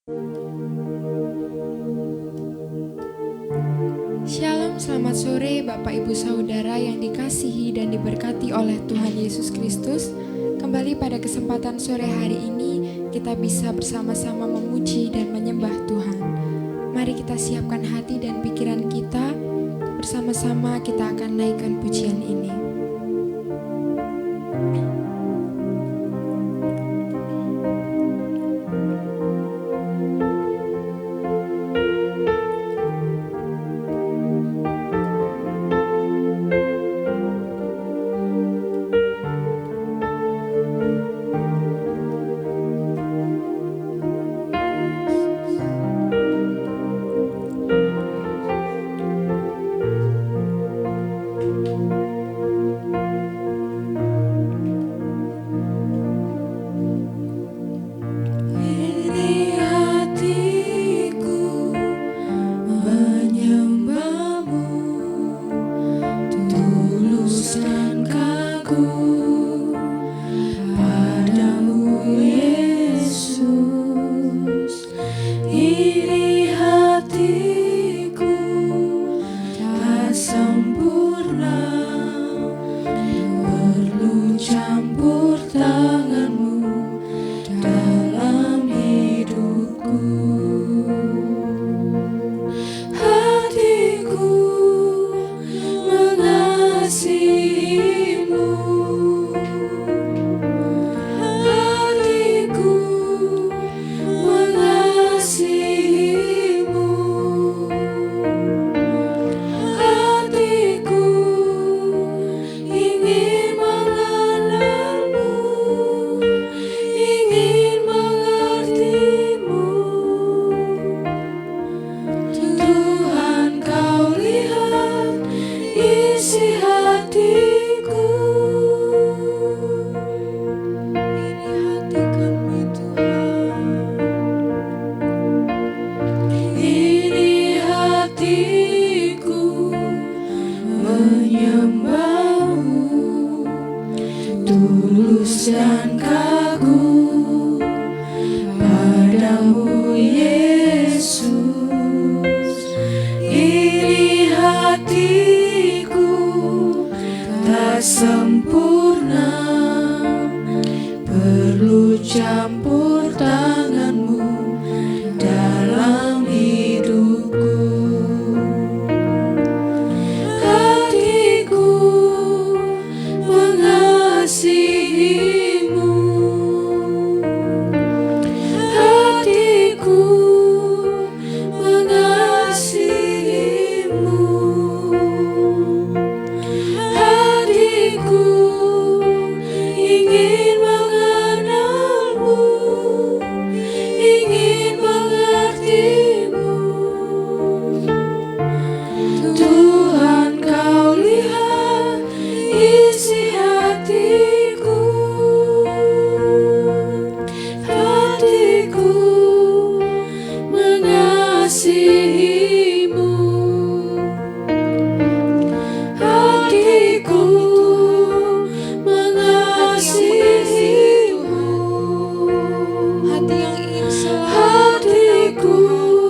Shalom, selamat sore Bapak Ibu Saudara yang dikasihi dan diberkati oleh Tuhan Yesus Kristus. Kembali pada kesempatan sore hari ini kita bisa bersama-sama memuji dan menyembah Tuhan. Mari kita siapkan hati dan pikiran kita, bersama-sama kita akan naikkan pujian ini. Hatiku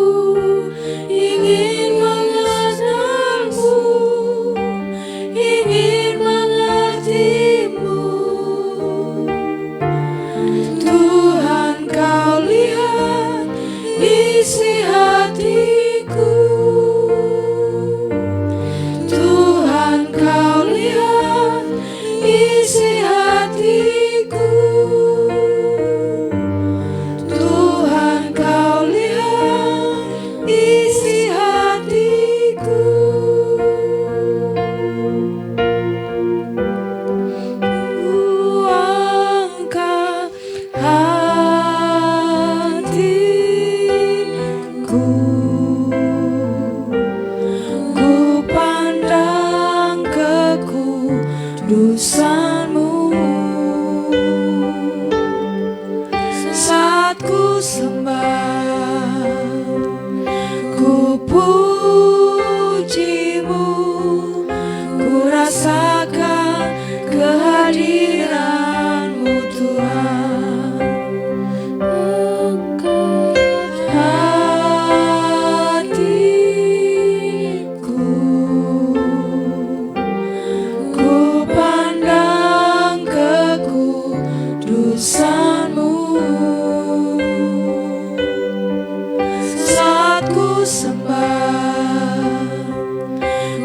sembah,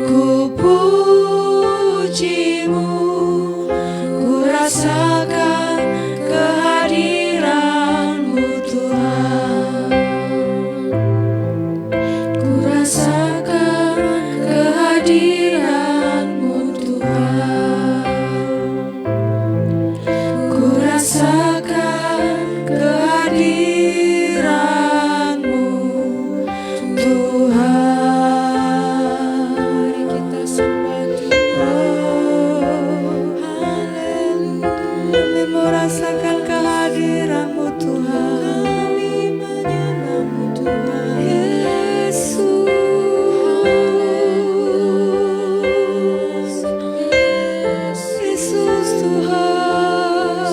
ku pujimu, ku rasakan kehadiran-Mu Tuhan, ku rasakan kehadiran-Mu Tuhan, ku rasakan kehadiran-Mu Tuhan. Mari kita sembah Tuhan. Haleluya. Kami merasakan kehadiran-Mu Tuhan. Kami menyembah-Mu Tuhan. Yesus. Yesus Tuhan.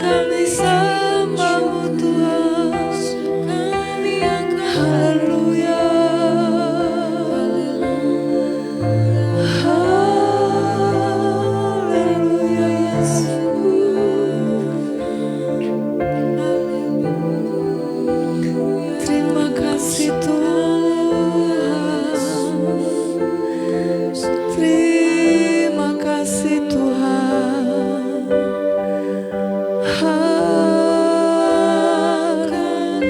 Kami sembah-Mu Tuhan. Kami angkat. Haleluya. Haleluya Yesus. Terima kasih Tuhan. Terima kasih Tuhan. Akan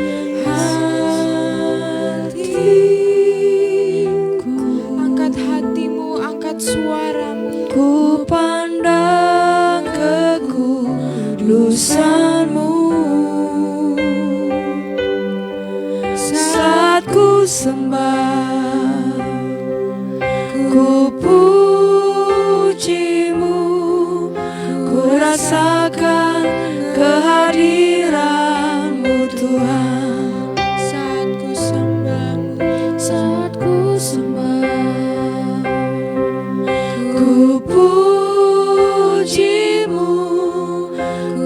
hatiku, Angkat hatimu, angkat suaramu. ku pandang kekudusan-Mu. Saat ku sembah, ku pujimu, ku rasakan kehadiran-Mu Tuhan. Saat ku sembah-Mu, Saat ku sembah, ku pujimu,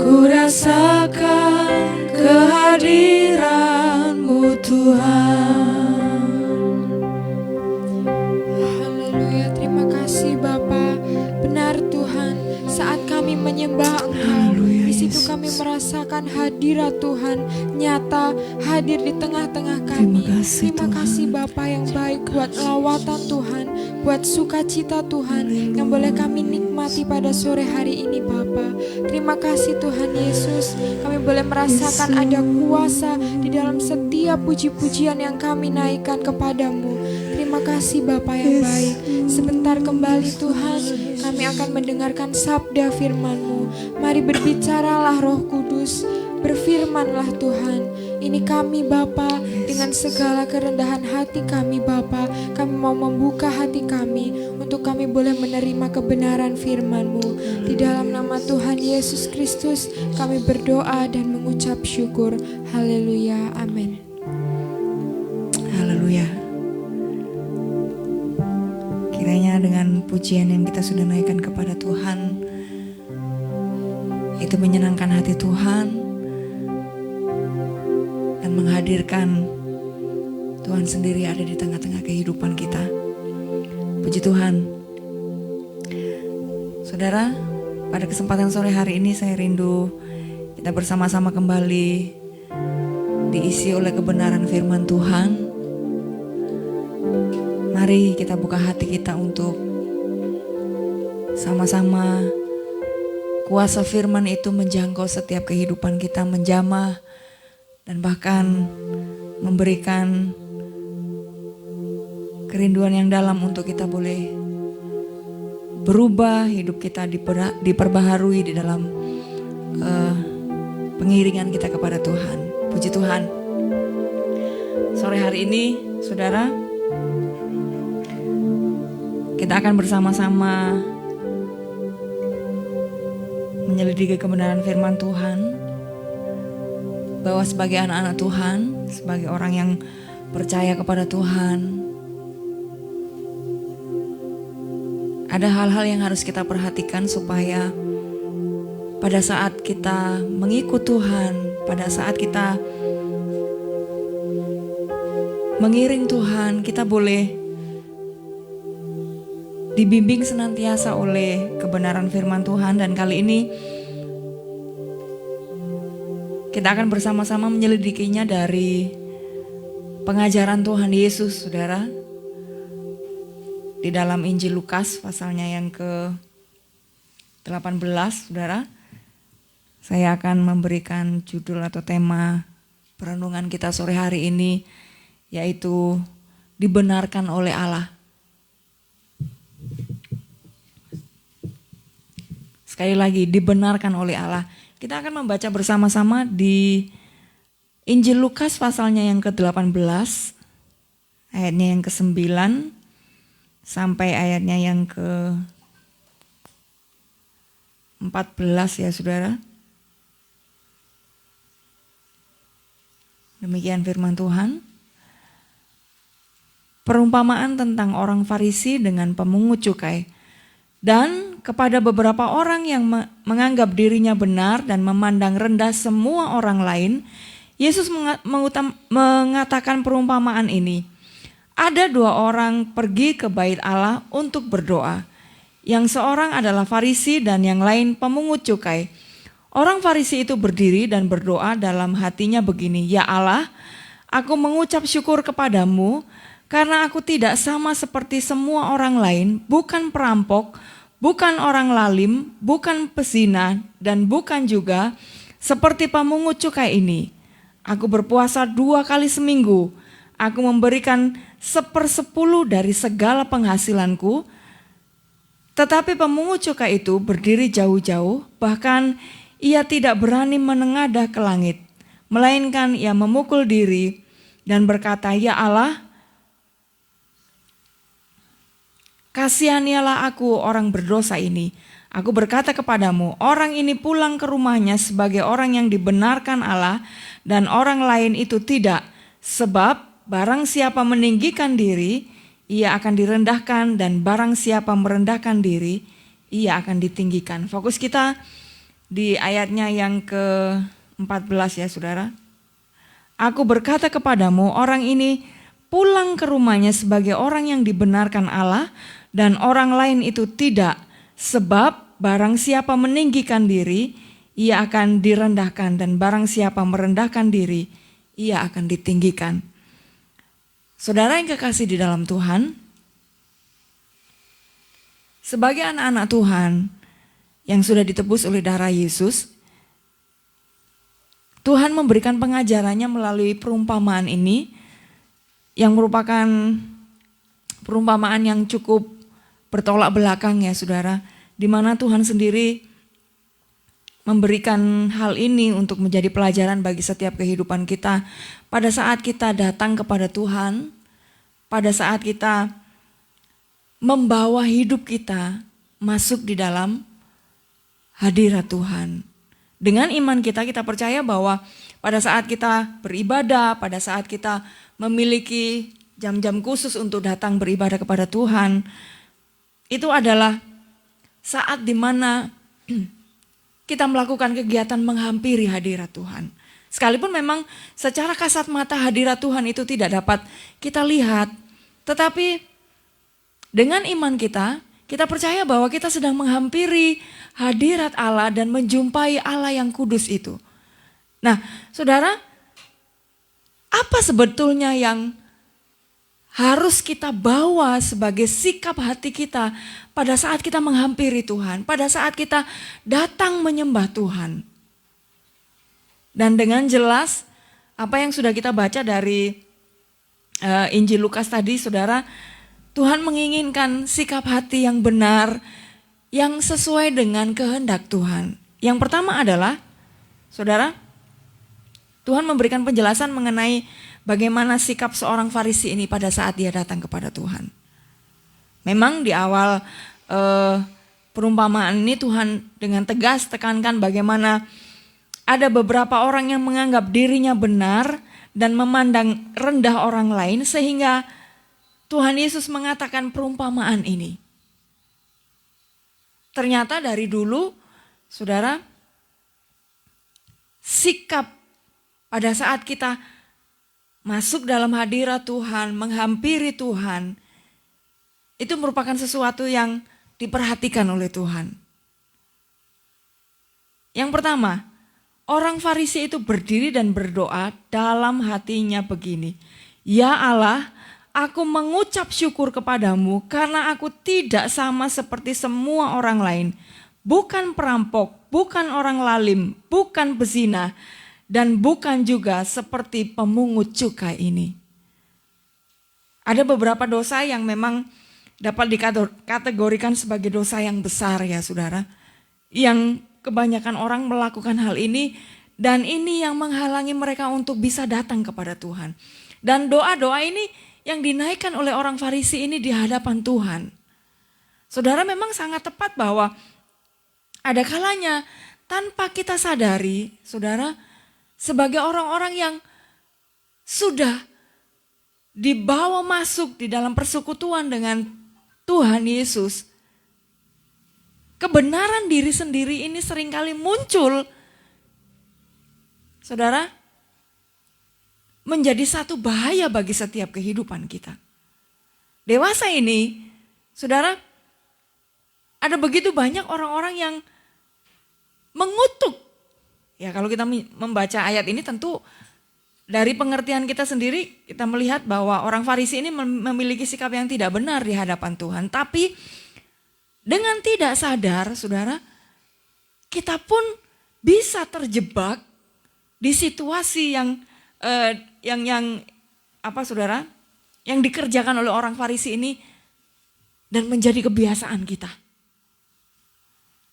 ku rasakan kehadiran-Mu Tuhan. haleluya. Terima kasih Bapa. Benar Tuhan, saat kami menyembah Engkau, Haleluya, di situ Yesus. kami merasakan hadirat Tuhan nyata hadir di tengah-tengah kami. Terima kasih, Terima Tuhan. kasih Bapa yang baik buat lawatan Tuhan, buat sukacita Tuhan yang boleh kami nikmati pada sore hari ini Bapa. Terima kasih Tuhan Yesus, kami boleh merasakan ada kuasa di dalam setiap puji-pujian yang kami naikkan kepadamu. Terima kasih Bapa yang baik. Sebentar kembali Tuhan, kami akan mendengarkan sabda firman-Mu. Mari berbicaralah Roh Kudus, berfirmanlah Tuhan. Ini kami Bapa, dengan segala kerendahan hati kami Bapa, kami mau membuka hati kami untuk kami boleh menerima kebenaran firman-Mu. Di dalam nama Tuhan Yesus Kristus kami berdoa dan mengucap syukur. Haleluya, amin. Haleluya. Kiranya dengan pujian yang kita sudah naikkan kepada Tuhan, itu menyenangkan hati Tuhan dan menghadirkan Tuhan sendiri ada di tengah-tengah kehidupan kita. Puji Tuhan. Saudara, pada kesempatan sore hari ini saya rindu kita bersama-sama kembali diisi oleh kebenaran firman Tuhan. Mari kita buka hati kita untuk sama-sama kuasa firman itu menjangkau setiap kehidupan kita, menjamah dan bahkan memberikan kerinduan yang dalam untuk kita boleh berubah, hidup kita diperbaharui di dalam pengiringan kita kepada Tuhan. Puji Tuhan. Sore hari ini, saudara, kita akan bersama-sama menyelidiki kebenaran firman Tuhan, bahwa sebagai anak-anak Tuhan, sebagai orang yang percaya kepada Tuhan, ada hal-hal yang harus kita perhatikan supaya pada saat kita mengikut Tuhan, pada saat kita mengiring Tuhan, kita boleh dibimbing senantiasa oleh kebenaran firman Tuhan. Dan kali ini kita akan bersama-sama menyelidikinya dari pengajaran Tuhan Yesus, saudara, di dalam Injil Lukas pasalnya yang ke-18, saudara. Saya akan memberikan judul atau tema perenungan kita sore hari ini, yaitu dibenarkan oleh Allah. Sekali lagi, dibenarkan oleh Allah. Kita akan membaca bersama-sama di Injil Lukas pasalnya yang ke-18, ayatnya yang ke-9 sampai ayatnya yang ke-14 ya saudara. Demikian firman Tuhan. Perumpamaan tentang orang Farisi dengan pemungut cukai. Dan kepada beberapa orang yang menganggap dirinya benar dan memandang rendah semua orang lain, Yesus mengatakan perumpamaan ini. Ada dua orang pergi ke bait Allah untuk berdoa. Yang seorang adalah Farisi dan yang lain pemungut cukai. Orang Farisi itu berdiri dan berdoa dalam hatinya begini, "Ya Allah, aku mengucap syukur kepadamu karena aku tidak sama seperti semua orang lain, bukan perampok, bukan orang lalim, bukan pezina, dan bukan juga seperti pemungut cukai ini. Aku berpuasa 2 kali seminggu. Aku memberikan 1/10 dari segala penghasilanku." Tetapi pemungut cukai itu berdiri jauh-jauh, bahkan ia tidak berani menengadah ke langit, melainkan ia memukul diri dan berkata, "Ya Allah, kasihanialah aku orang berdosa ini. Aku berkata kepadamu, orang ini pulang ke rumahnya sebagai orang yang dibenarkan Allah dan orang lain itu tidak. Sebab barang siapa meninggikan diri, ia akan direndahkan, dan barang siapa merendahkan diri, ia akan ditinggikan." Fokus kita di ayatnya yang ke-14 ya saudara. Aku berkata kepadamu, orang ini pulang ke rumahnya sebagai orang yang dibenarkan Allah dan orang lain itu tidak. Sebab barang siapa meninggikan diri, ia akan direndahkan, dan barang siapa merendahkan diri, ia akan ditinggikan. Saudara yang kekasih di dalam Tuhan, sebagai anak-anak Tuhan yang sudah ditebus oleh darah Yesus, Tuhan memberikan pengajarannya melalui perumpamaan ini, yang merupakan perumpamaan yang cukup bertolak belakang ya saudara, di mana Tuhan sendiri memberikan hal ini untuk menjadi pelajaran bagi setiap kehidupan kita. Pada saat kita datang kepada Tuhan, pada saat kita membawa hidup kita masuk di dalam hadirat Tuhan. Dengan iman kita percaya bahwa pada saat kita beribadah, pada saat kita memiliki jam-jam khusus untuk datang beribadah kepada Tuhan, itu adalah saat dimana kita melakukan kegiatan menghampiri hadirat Tuhan. Sekalipun memang secara kasat mata hadirat Tuhan itu tidak dapat kita lihat, tetapi dengan iman kita percaya bahwa kita sedang menghampiri hadirat Allah dan menjumpai Allah yang kudus itu. Nah, saudara, apa sebetulnya yang harus kita bawa sebagai sikap hati kita pada saat kita menghampiri Tuhan, pada saat kita datang menyembah Tuhan? Dan dengan jelas apa yang sudah kita baca dari Injil Lukas tadi, saudara, Tuhan menginginkan sikap hati yang benar, yang sesuai dengan kehendak Tuhan. Yang pertama adalah, saudara, Tuhan memberikan penjelasan mengenai bagaimana sikap seorang Farisi ini pada saat dia datang kepada Tuhan. Memang di awal perumpamaan ini Tuhan dengan tegas tekankan bagaimana ada beberapa orang yang menganggap dirinya benar dan memandang rendah orang lain, sehingga Tuhan Yesus mengatakan perumpamaan ini. Ternyata dari dulu, saudara, sikap pada saat kita masuk dalam hadirat Tuhan, menghampiri Tuhan, itu merupakan sesuatu yang diperhatikan oleh Tuhan. Yang pertama, orang Farisi itu berdiri dan berdoa dalam hatinya begini, Ya Allah, aku mengucap syukur kepadamu karena aku tidak sama seperti semua orang lain. Bukan perampok, bukan orang lalim, bukan pezina, dan bukan juga seperti pemungut cukai ini. Ada beberapa dosa yang memang dapat dikategorikan sebagai dosa yang besar ya saudara. Yang kebanyakan orang melakukan hal ini dan ini yang menghalangi mereka untuk bisa datang kepada Tuhan. Dan doa-doa ini yang dinaikkan oleh orang Farisi ini di hadapan Tuhan. Saudara, memang sangat tepat bahwa ada kalanya tanpa kita sadari, saudara, sebagai orang-orang yang sudah dibawa masuk di dalam persekutuan dengan Tuhan Yesus, kebenaran diri sendiri ini seringkali muncul, saudara, menjadi satu bahaya bagi setiap kehidupan kita. Dewasa ini, saudara, ada begitu banyak orang-orang yang mengutuk. Ya, kalau kita membaca ayat ini tentu dari pengertian kita sendiri kita melihat bahwa orang Farisi ini memiliki sikap yang tidak benar di hadapan Tuhan. Tapi dengan tidak sadar, saudara, kita pun bisa terjebak di situasi yang saudara, yang dikerjakan oleh orang Farisi ini dan menjadi kebiasaan kita.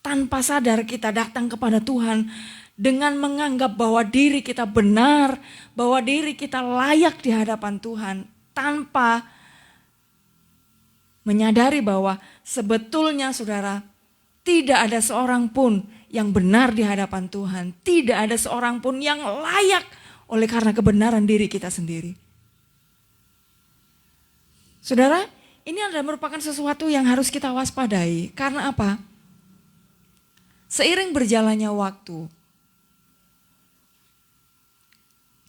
Tanpa sadar kita datang kepada Tuhan dengan menganggap bahwa diri kita benar, bahwa diri kita layak di hadapan Tuhan, tanpa menyadari bahwa sebetulnya saudara, tidak ada seorang pun yang benar di hadapan Tuhan, tidak ada seorang pun yang layak oleh karena kebenaran diri kita sendiri. Saudara, ini adalah merupakan sesuatu yang harus kita waspadai. Karena apa? Seiring berjalannya waktu,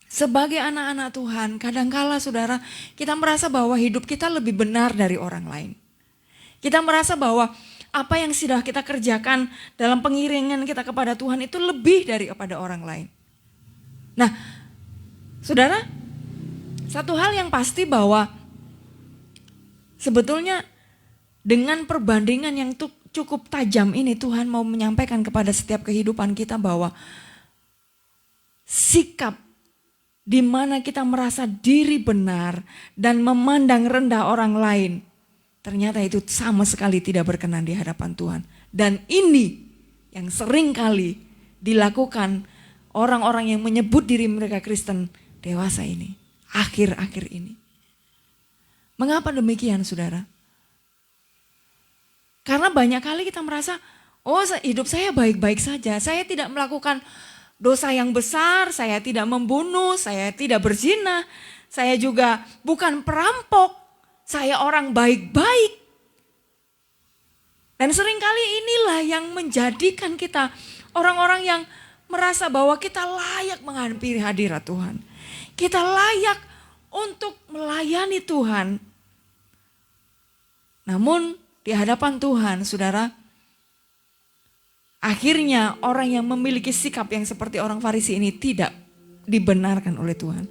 sebagai anak-anak Tuhan, kadangkala saudara, kita merasa bahwa hidup kita lebih benar dari orang lain. Kita merasa bahwa apa yang sudah kita kerjakan dalam pengiringan kita kepada Tuhan itu lebih daripada orang lain. Nah, saudara, satu hal yang pasti bahwa sebetulnya dengan perbandingan yang cukup tajam ini, Tuhan mau menyampaikan kepada setiap kehidupan kita bahwa sikap di mana kita merasa diri benar dan memandang rendah orang lain, ternyata itu sama sekali tidak berkenan di hadapan Tuhan. Dan ini yang sering kali dilakukan orang-orang yang menyebut diri mereka Kristen dewasa ini, akhir-akhir ini. Mengapa demikian, saudara? Karena banyak kali kita merasa, oh hidup saya baik-baik saja, saya tidak melakukan dosa yang besar, saya tidak membunuh, saya tidak berzina, saya juga bukan perampok, saya orang baik-baik. Dan seringkali inilah yang menjadikan kita orang-orang yang merasa bahwa kita layak menghampiri hadirat Tuhan. Kita layak untuk melayani Tuhan. Namun di hadapan Tuhan, saudara, akhirnya orang yang memiliki sikap yang seperti orang Farisi ini tidak dibenarkan oleh Tuhan.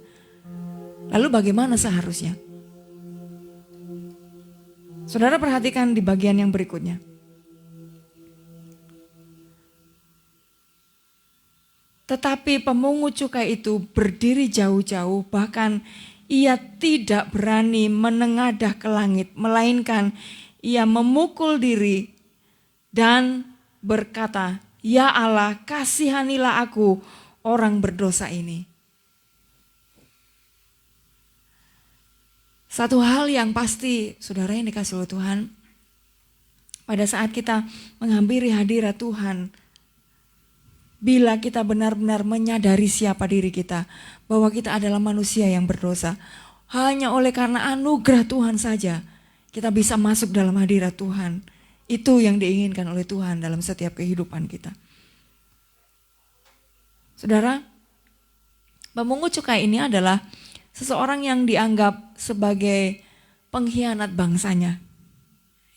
Lalu bagaimana seharusnya? Saudara perhatikan di bagian yang berikutnya. Tetapi pemungut cukai itu berdiri jauh-jauh, bahkan ia tidak berani menengadah ke langit, melainkan ia memukul diri dan berkata, "Ya Allah, kasihanilah aku, orang berdosa ini." Satu hal yang pasti, saudara yang dikasih oleh Tuhan, pada saat kita menghampiri hadirat Tuhan, bila kita benar-benar menyadari siapa diri kita, bahwa kita adalah manusia yang berdosa, hanya oleh karena anugerah Tuhan saja, kita bisa masuk dalam hadirat Tuhan. Itu yang diinginkan oleh Tuhan dalam setiap kehidupan kita. Saudara, pemungut cukai ini adalah seseorang yang dianggap sebagai pengkhianat bangsanya.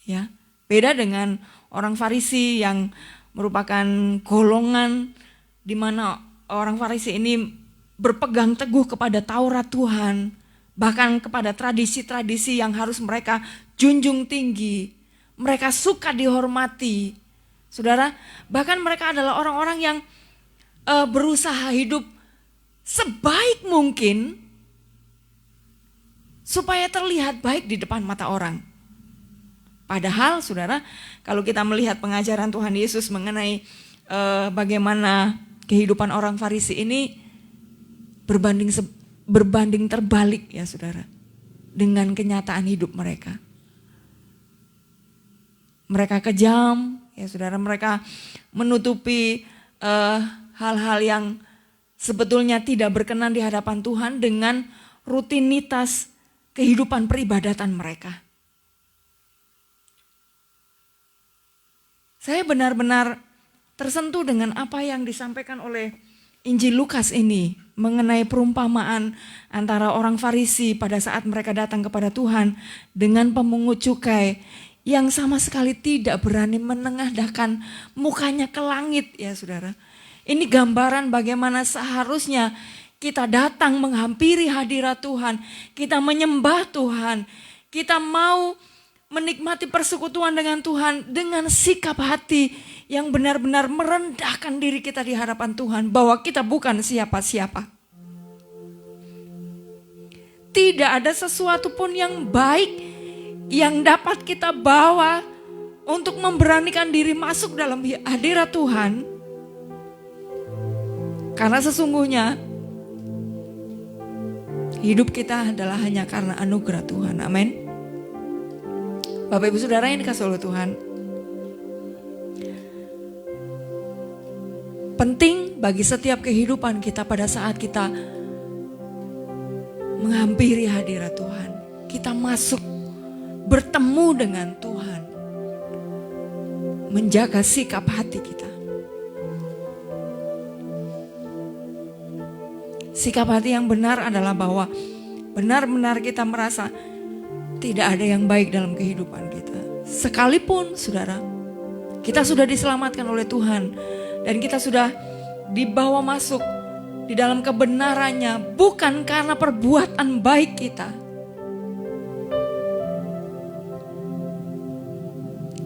Ya, beda dengan orang Farisi yang merupakan golongan di mana orang Farisi ini berpegang teguh kepada Taurat Tuhan, bahkan kepada tradisi-tradisi yang harus mereka junjung tinggi. Mereka suka dihormati. Saudara, bahkan mereka adalah orang-orang yang berusaha hidup sebaik mungkin supaya terlihat baik di depan mata orang. Padahal saudara, kalau kita melihat pengajaran Tuhan Yesus mengenai bagaimana kehidupan orang Farisi ini berbanding terbalik ya saudara, dengan kenyataan hidup mereka. Mereka kejam, ya saudara, mereka menutupi hal-hal yang sebetulnya tidak berkenan di hadapan Tuhan dengan rutinitas kehidupan peribadatan mereka. Saya benar-benar tersentuh dengan apa yang disampaikan oleh Injil Lukas ini mengenai perumpamaan antara orang Farisi pada saat mereka datang kepada Tuhan dengan pemungut cukai yang sama sekali tidak berani menengadahkan mukanya ke langit ya saudara. Ini gambaran bagaimana seharusnya kita datang menghampiri hadirat Tuhan, kita menyembah Tuhan, kita mau menikmati persekutuan dengan Tuhan dengan sikap hati yang benar-benar merendahkan diri kita di hadapan Tuhan bahwa kita bukan siapa-siapa. Tidak ada sesuatu pun yang baik yang dapat kita bawa untuk memberanikan diri masuk dalam hadirat Tuhan. Karena sesungguhnya hidup kita adalah hanya karena anugerah Tuhan. Amin. Bapak Ibu Saudara yang dikasihi oleh Tuhan. Penting bagi setiap kehidupan kita pada saat kita menghampiri hadirat Tuhan. Kita masuk bertemu dengan Tuhan. Menjaga sikap hati kita. Sikap hati yang benar adalah bahwa benar-benar kita merasa tidak ada yang baik dalam kehidupan kita. Sekalipun saudara, kita sudah diselamatkan oleh Tuhan dan kita sudah dibawa masuk di dalam kebenarannya bukan karena perbuatan baik kita.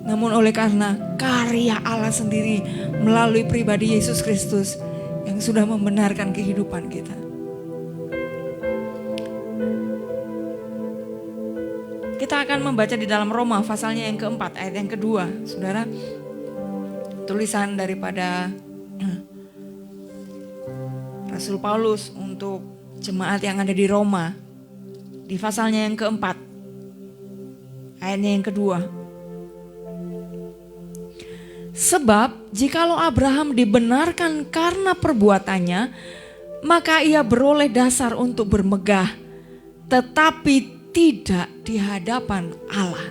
Namun oleh karena karya Allah sendiri melalui pribadi Yesus Kristus yang sudah membenarkan kehidupan kita. Kita akan membaca di dalam Roma pasalnya yang keempat ayat yang kedua. Saudara, tulisan daripada Rasul Paulus untuk jemaat yang ada di Roma. Di pasalnya yang keempat ayatnya yang kedua. Sebab jikalau Abraham dibenarkan karena perbuatannya, maka ia beroleh dasar untuk bermegah, tetapi tidak di hadapan Allah.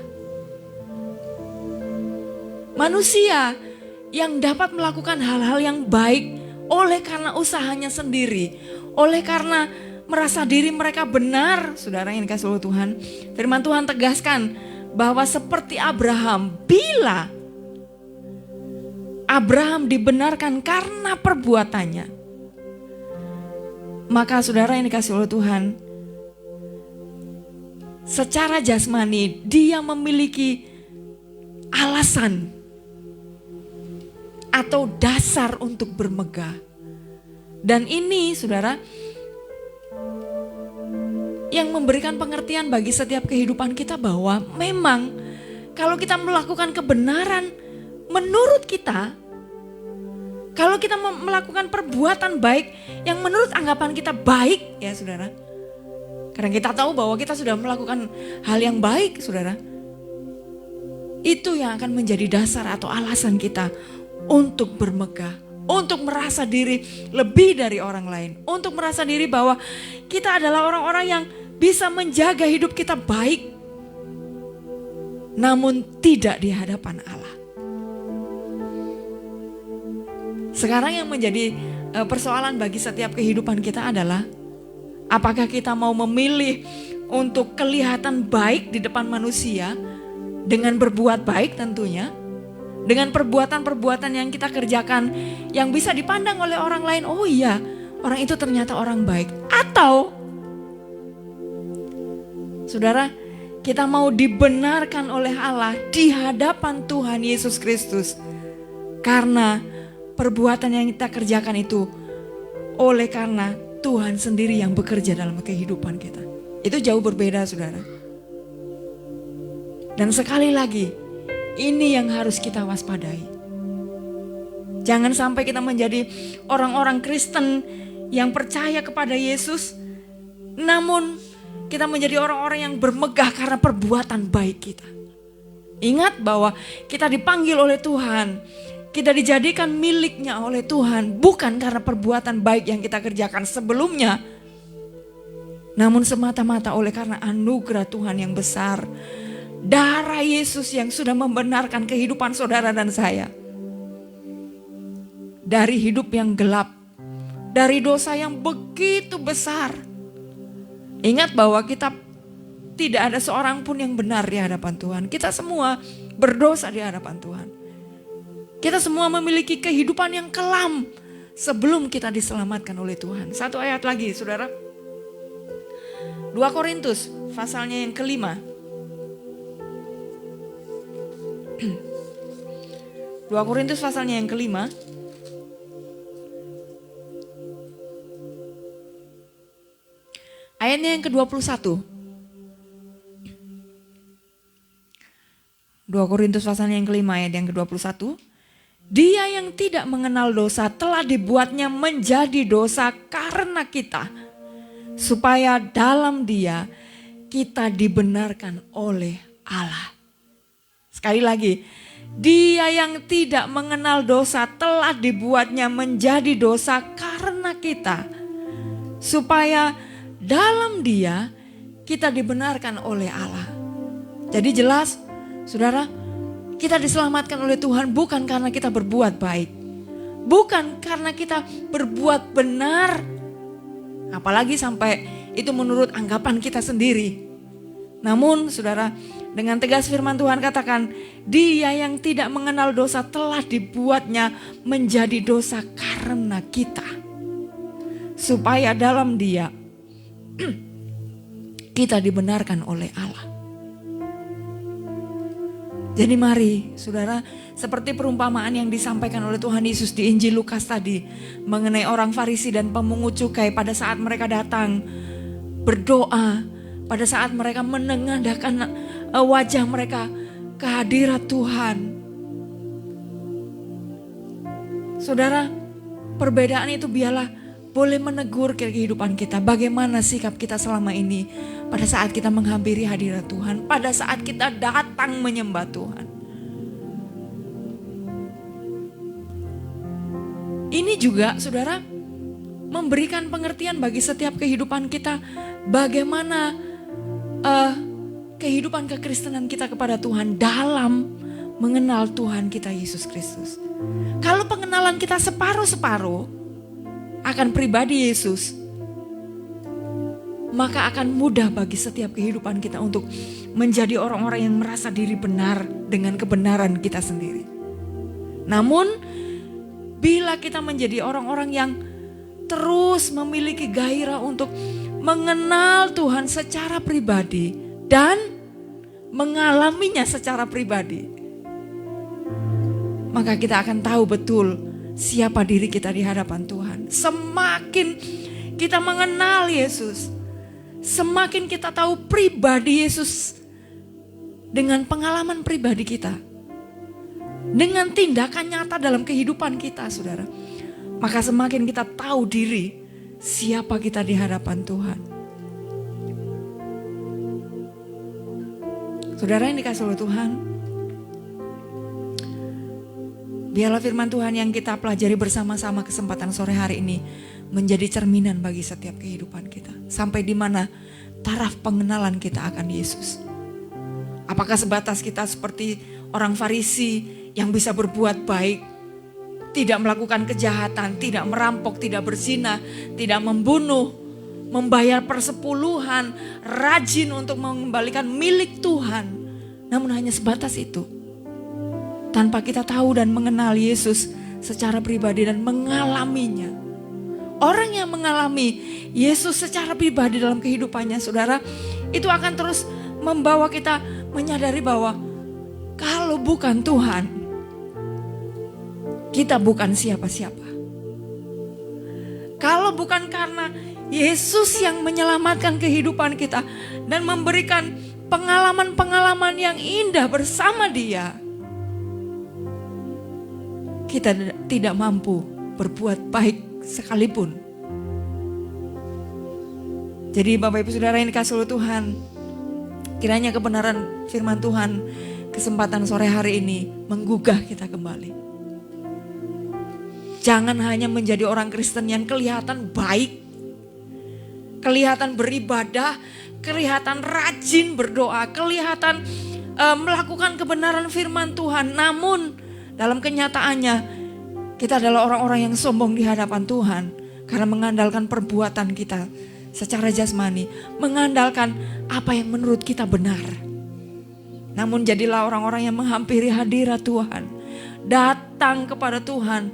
Manusia yang dapat melakukan hal-hal yang baik oleh karena usahanya sendiri, oleh karena merasa diri mereka benar, saudara yang dikasihi oleh Tuhan. Firman Tuhan tegaskan bahwa seperti Abraham, bila Abraham dibenarkan karena perbuatannya, maka saudara yang dikasihi oleh Tuhan, secara jasmani dia memiliki alasan atau dasar untuk bermegah. Dan ini saudara yang memberikan pengertian bagi setiap kehidupan kita bahwa memang kalau kita melakukan kebenaran menurut kita, kalau kita melakukan perbuatan baik yang menurut anggapan kita baik ya saudara, karena kita tahu bahwa kita sudah melakukan hal yang baik saudara, itu yang akan menjadi dasar atau alasan kita untuk bermegah, untuk merasa diri lebih dari orang lain, untuk merasa diri bahwa kita adalah orang-orang yang bisa menjaga hidup kita baik, namun tidak di hadapan Allah. Sekarang yang menjadi persoalan bagi setiap kehidupan kita adalah apakah kita mau memilih untuk kelihatan baik di depan manusia dengan berbuat baik tentunya, dengan perbuatan-perbuatan yang kita kerjakan yang bisa dipandang oleh orang lain, oh iya orang itu ternyata orang baik. Atau Saudara, kita mau dibenarkan oleh Allah di hadapan Tuhan Yesus Kristus. Karena perbuatan yang kita kerjakan itu oleh karena Tuhan sendiri yang bekerja dalam kehidupan kita. Itu jauh berbeda, saudara. Dan sekali lagi, ini yang harus kita waspadai. Jangan sampai kita menjadi orang-orang Kristen yang percaya kepada Yesus, namun kita menjadi orang-orang yang bermegah karena perbuatan baik kita. Ingat bahwa kita dipanggil oleh Tuhan, kita dijadikan miliknya oleh Tuhan, bukan karena perbuatan baik yang kita kerjakan sebelumnya, namun semata-mata oleh karena anugerah Tuhan yang besar. Darah Yesus yang sudah membenarkan kehidupan saudara dan saya. Dari hidup yang gelap, dari dosa yang begitu besar. Ingat bahwa kita tidak ada seorang pun yang benar di hadapan Tuhan. Kita semua berdosa di hadapan Tuhan. Kita semua memiliki kehidupan yang kelam sebelum kita diselamatkan oleh Tuhan. Satu ayat lagi, saudara. 2 Korintus pasalnya yang kelima. 2 Korintus pasalnya yang kelima. Ayatnya yang ke-21. 2 Korintus pasalnya yang kelima ayat yang ke-21. Dia yang tidak mengenal dosa telah dibuatnya menjadi dosa karena kita, supaya dalam Dia kita dibenarkan oleh Allah. Sekali lagi, Dia yang tidak mengenal dosa telah dibuatnya menjadi dosa karena kita, supaya dalam Dia kita dibenarkan oleh Allah. Jadi jelas, saudara, kita diselamatkan oleh Tuhan bukan karena kita berbuat baik, bukan karena kita berbuat benar, apalagi sampai itu menurut anggapan kita sendiri. Namun, saudara, dengan tegas firman Tuhan katakan, Dia yang tidak mengenal dosa telah dibuatnya menjadi dosa karena kita, supaya dalam Dia kita dibenarkan oleh Allah. Jadi mari, saudara, seperti perumpamaan yang disampaikan oleh Tuhan Yesus di Injil Lukas tadi, mengenai orang Farisi dan pemungut cukai pada saat mereka datang berdoa, pada saat mereka menengadahkan wajah mereka ke hadirat Tuhan. Saudara, perbedaan itu biarlah boleh menegur kehidupan kita. Bagaimana sikap kita selama ini pada saat kita menghampiri hadirat Tuhan, pada saat kita datang menyembah Tuhan. Ini juga, saudara, memberikan pengertian bagi setiap kehidupan kita, bagaimana kehidupan kekristenan kita kepada Tuhan dalam mengenal Tuhan kita Yesus Kristus. Kalau pengenalan kita separuh-separuh akan pribadi Yesus, maka akan mudah bagi setiap kehidupan kita untuk menjadi orang-orang yang merasa diri benar dengan kebenaran kita sendiri. Namun, bila kita menjadi orang-orang yang terus memiliki gairah untuk mengenal Tuhan secara pribadi dan mengalaminya secara pribadi, maka kita akan tahu betul siapa diri kita di hadapan Tuhan. Semakin kita mengenal Yesus, semakin kita tahu pribadi Yesus dengan pengalaman pribadi kita, dengan tindakan nyata dalam kehidupan kita, saudara, maka semakin kita tahu diri siapa kita di hadapan Tuhan. Saudara yang dikasihi oleh Tuhan, biarlah firman Tuhan yang kita pelajari bersama-sama kesempatan sore hari ini menjadi cerminan bagi setiap kehidupan kita. Sampai di mana taraf pengenalan kita akan Yesus. Apakah sebatas kita seperti orang Farisi yang bisa berbuat baik, tidak melakukan kejahatan, tidak merampok, tidak berzina, tidak membunuh, membayar persepuluhan, rajin untuk mengembalikan milik Tuhan, namun hanya sebatas itu, tanpa kita tahu dan mengenal Yesus secara pribadi dan mengalaminya. Orang yang mengalami Yesus secara pribadi dalam kehidupannya, saudara, itu akan terus membawa kita menyadari bahwa kalau bukan Tuhan, kita bukan siapa-siapa. Kalau bukan karena Yesus yang menyelamatkan kehidupan kita dan memberikan pengalaman-pengalaman yang indah bersama Dia, kita tidak mampu berbuat baik sekalipun. Jadi Bapak Ibu Saudara yang dikasihi oleh Tuhan, kiranya kebenaran firman Tuhan kesempatan sore hari ini menggugah kita kembali. Jangan hanya menjadi orang Kristen yang kelihatan baik, kelihatan beribadah, kelihatan rajin berdoa, kelihatan melakukan kebenaran firman Tuhan. Namun dalam kenyataannya kita adalah orang-orang yang sombong di hadapan Tuhan karena mengandalkan perbuatan kita secara jasmani, mengandalkan apa yang menurut kita benar. Namun jadilah orang-orang yang menghampiri hadirat Tuhan, datang kepada Tuhan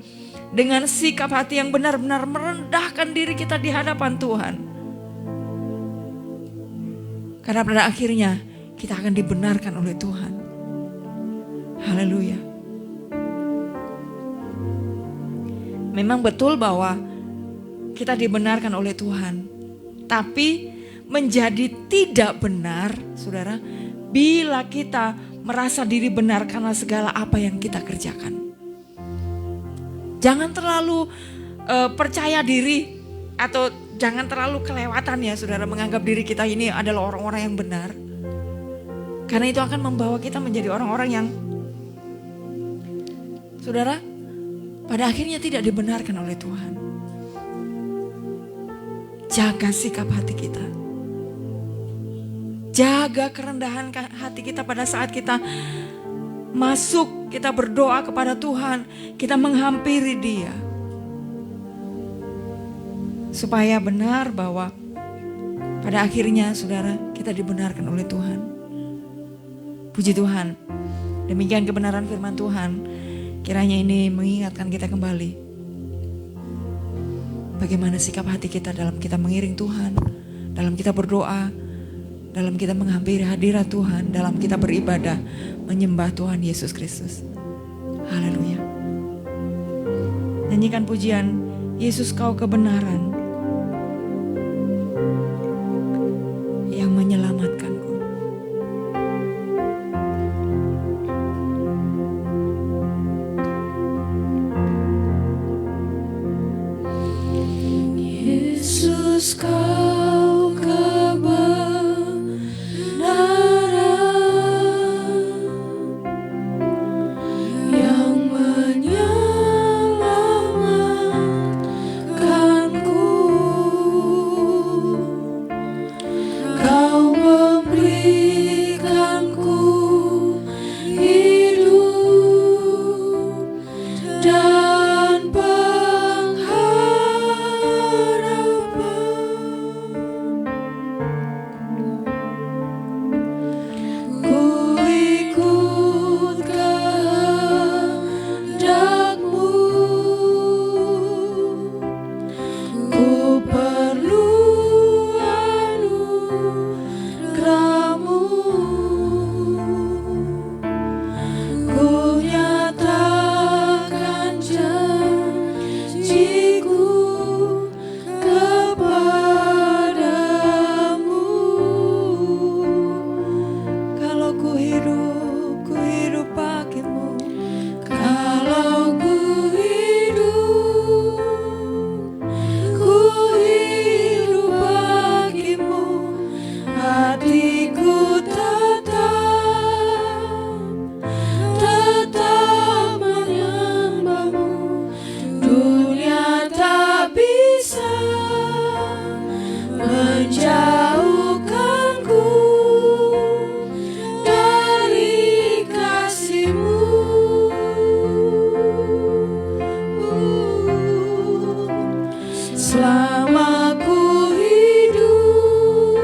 dengan sikap hati yang benar-benar merendahkan diri kita di hadapan Tuhan. Karena pada akhirnya kita akan dibenarkan oleh Tuhan. Haleluya. Memang betul bahwa kita dibenarkan oleh Tuhan, tapi menjadi tidak benar, saudara, bila kita merasa diri benar karena segala apa yang kita kerjakan. Jangan terlalu percaya diri atau jangan terlalu kelewatan ya saudara, menganggap diri kita ini adalah orang-orang yang benar. Karena itu akan membawa kita menjadi orang-orang yang, saudara, pada akhirnya tidak dibenarkan oleh Tuhan. Jaga sikap hati kita. Jaga kerendahan hati kita pada saat kita masuk, kita berdoa kepada Tuhan, kita menghampiri Dia. Supaya benar bahwa pada akhirnya saudara, kita dibenarkan oleh Tuhan. Puji Tuhan. Demikian kebenaran firman Tuhan. Kiranya ini mengingatkan kita kembali bagaimana sikap hati kita dalam kita mengiring Tuhan, dalam kita berdoa, dalam kita menghampiri hadirat Tuhan, dalam kita beribadah, menyembah Tuhan Yesus Kristus. Haleluya. Nyanyikan pujian, Yesus Kau kebenaran yang menyelamatkanku. Yesus Kau kebenaran yang menyelamatkanku. Kau memberikanku hidup dan ku ikut kehendakmu, ku perlu anugerahmu, ku nyatakan janjiku kepadamu. Kalau ku hidup bagimu. Kalau ku hidup bagimu, hatiku tetap menyembahmu. Dunia tak bisa menjauhkanku dari kasih-Mu. Selama ku hidup,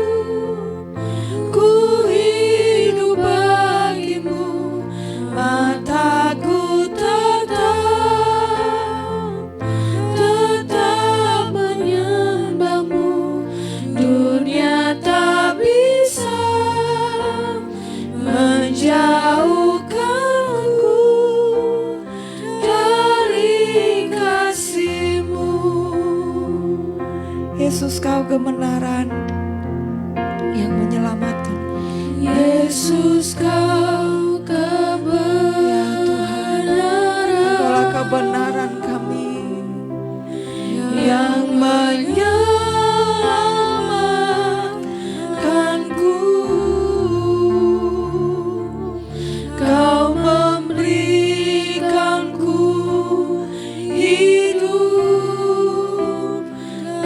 kebenaran yang menyelamatkan. Yesus kau Ya Tuhan, Engkaulah kebenaran kami. yang menyelamatkanku. Kau memberikanku hidup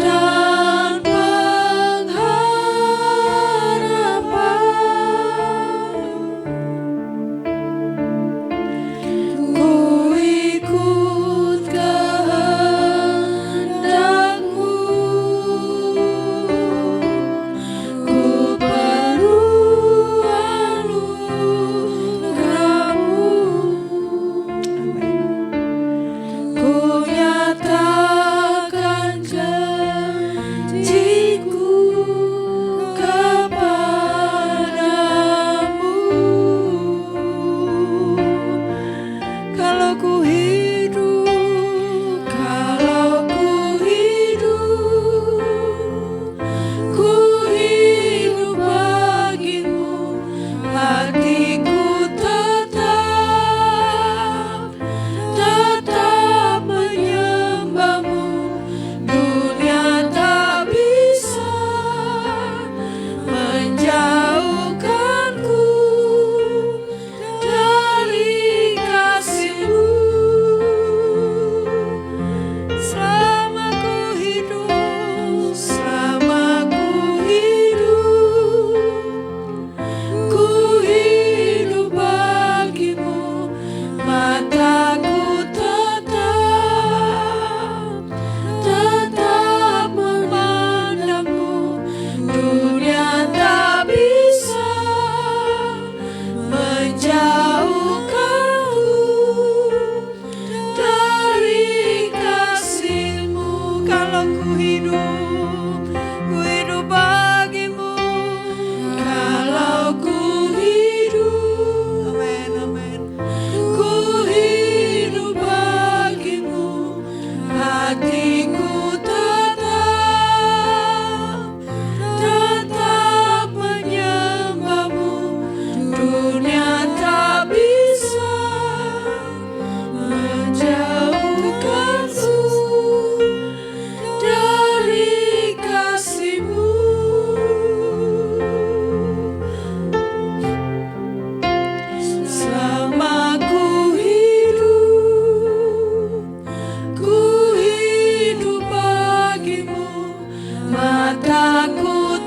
dan pengharapan. Ku ikut kehendakmu, ku perlu anugerahmu. Ku nyatakan janjiku kepadamu. Kalau ku hidup, ku hidup bagimu, hatiku tetap menyembahmu. Dunia tak bisa menjauhkanku dari kasih-Mu. Selama ku hidup, ku hidup bagimu. Mataku tetap memandangmu. Dunia tak bisa menjauhkanku dari kasih-Mu. kalau ku hidup bagimu. Kalau ku hidup, Amin, amin. ku hidup bagimu, hatiku tetap menyembahmu. Dunia tak bisa menjauhkanku dari kasih-Mu. Selama ku hidup bagimu. Mataku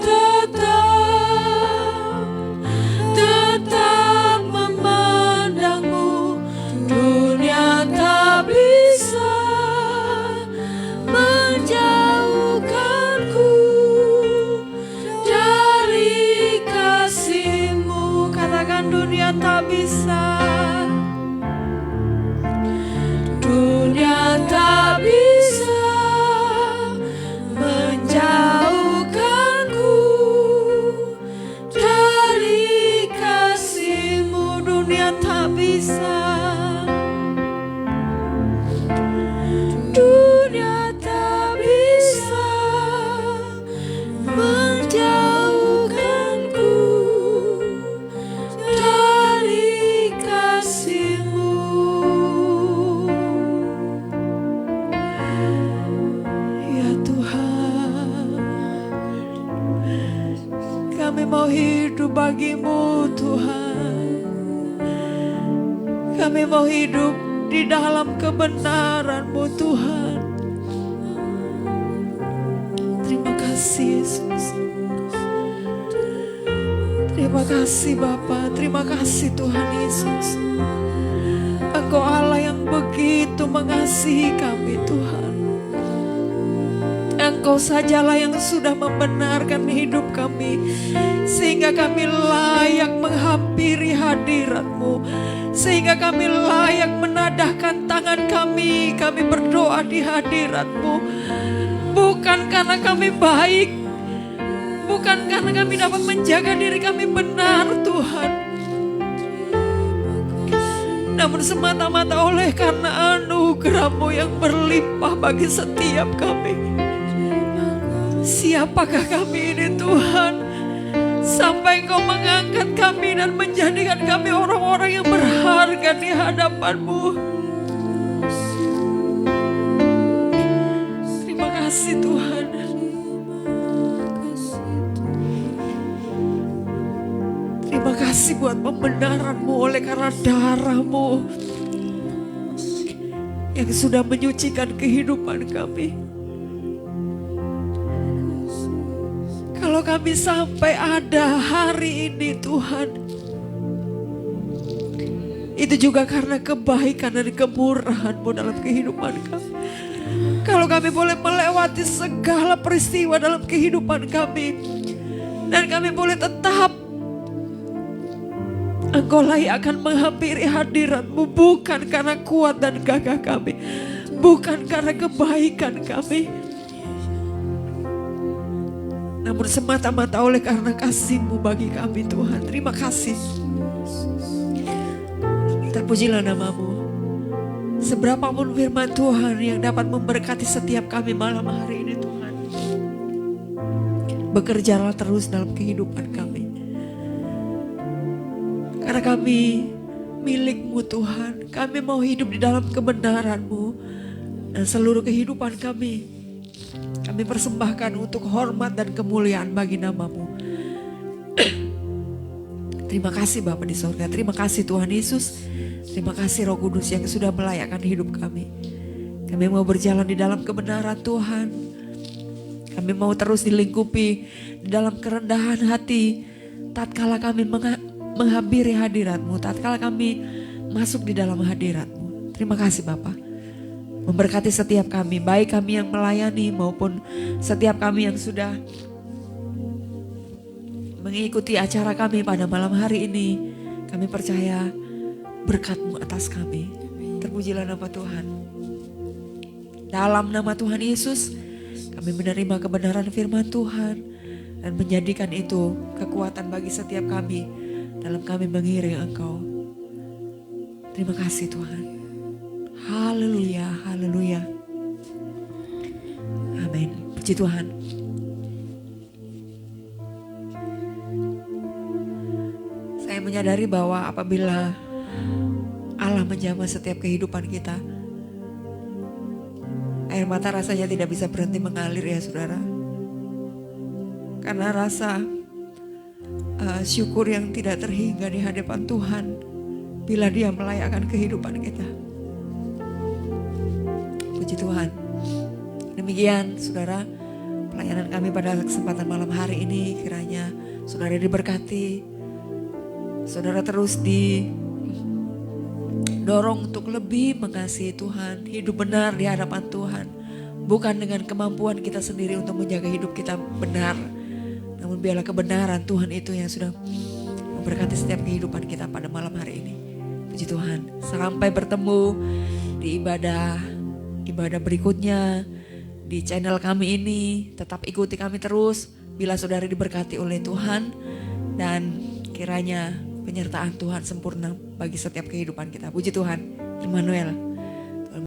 tetap memandangmu. Dunia tak bisa menjauhkanku dari kasih-Mu. Katakan dunia tak bisa. Dunia tak bisa menjauhkanku dari kasih-Mu. Dunia tak bisa. Dunia tak bisa menjauhkanku dari kasih-Mu. Ya Tuhan, kami mau hidup bagimu Tuhan. Kami mau hidup di dalam kebenaran-Mu Tuhan. Terima kasih Yesus. Terima kasih Bapa, terima kasih Tuhan Yesus. Engkau Allah yang begitu mengasihi kami Tuhan. Engkau sajalah yang sudah membenarkan hidup kami, sehingga kami layak menghampiri hadirat-Mu, sehingga kami layak menadahkan tangan kami berdoa di hadirat-Mu. Bukan karena kami baik, bukan karena kami dapat menjaga diri kami benar Tuhan, namun semata-mata oleh karena anugerah-Mu yang berlimpah bagi setiap kami. Siapakah kami ini Tuhan, sampai Engkau mengangkat kami dan menjadikan kami orang-orang yang berharga di hadapan-Mu. Terima kasih Tuhan. Terima kasih buat pembenaran-Mu oleh karena darah-Mu yang sudah menyucikan kehidupan kami. Kalau kami sampai ada hari ini Tuhan, itu juga karena kebaikan dan kemurahan-Mu dalam kehidupan kami. Kalau kami boleh melewati segala peristiwa dalam kehidupan kami, dan kami boleh tetap, Engkau layak akan menghampiri hadirat-Mu, bukan karena kuat dan gagah kami, bukan karena kebaikan kami, namun semata-mata oleh karena kasih-Mu bagi kami Tuhan. Terima kasih. Terpujilah nama-Mu. Seberapapun firman Tuhan yang dapat memberkati setiap kami malam hari ini Tuhan, bekerjalah terus dalam kehidupan kami. Karena kami milik-Mu Tuhan. Kami mau hidup di dalam kebenaran-Mu, dan seluruh kehidupan kami persembahkan untuk hormat dan kemuliaan bagi nama-Mu. Terima kasih Bapa di sorga. Terima kasih Tuhan Yesus. Terima kasih Roh Kudus yang sudah melayakkan hidup kami. Kami mau berjalan di dalam kebenaran Tuhan. Kami mau terus dilingkupi di dalam kerendahan hati. Tatkala kami menghampiri hadirat-Mu, tatkala kami masuk di dalam hadirat-Mu. Terima kasih Bapa. Memberkati setiap kami, baik kami yang melayani maupun setiap kami yang sudah mengikuti acara kami pada malam hari ini. Kami percaya berkat-Mu atas kami. Terpujilah nama Tuhan. Dalam nama Tuhan Yesus, kami menerima kebenaran firman Tuhan dan menjadikan itu kekuatan bagi setiap kami dalam kami mengiring Engkau. Terima kasih Tuhan. Haleluya, haleluya. Amin. Puji Tuhan. Saya menyadari bahwa apabila Allah menjamah setiap kehidupan kita, air mata rasanya tidak bisa berhenti mengalir ya saudara. Karena rasa syukur yang tidak terhingga di hadapan Tuhan bila Dia melayakkan kehidupan kita. Puji Tuhan. Demikian saudara, pelayanan kami pada kesempatan malam hari ini, kiranya saudara diberkati. Saudara terus didorong untuk lebih mengasihi Tuhan, hidup benar di hadapan Tuhan. Bukan dengan kemampuan kita sendiri untuk menjaga hidup kita benar, namun biarlah kebenaran Tuhan itu yang sudah memberkati setiap kehidupan kita pada malam hari ini. Puji Tuhan. Sampai bertemu di ibadah berikutnya di channel kami ini. Tetap ikuti kami terus bila saudara diberkati oleh Tuhan, dan kiranya penyertaan Tuhan sempurna bagi setiap kehidupan kita. Puji Tuhan. Immanuel.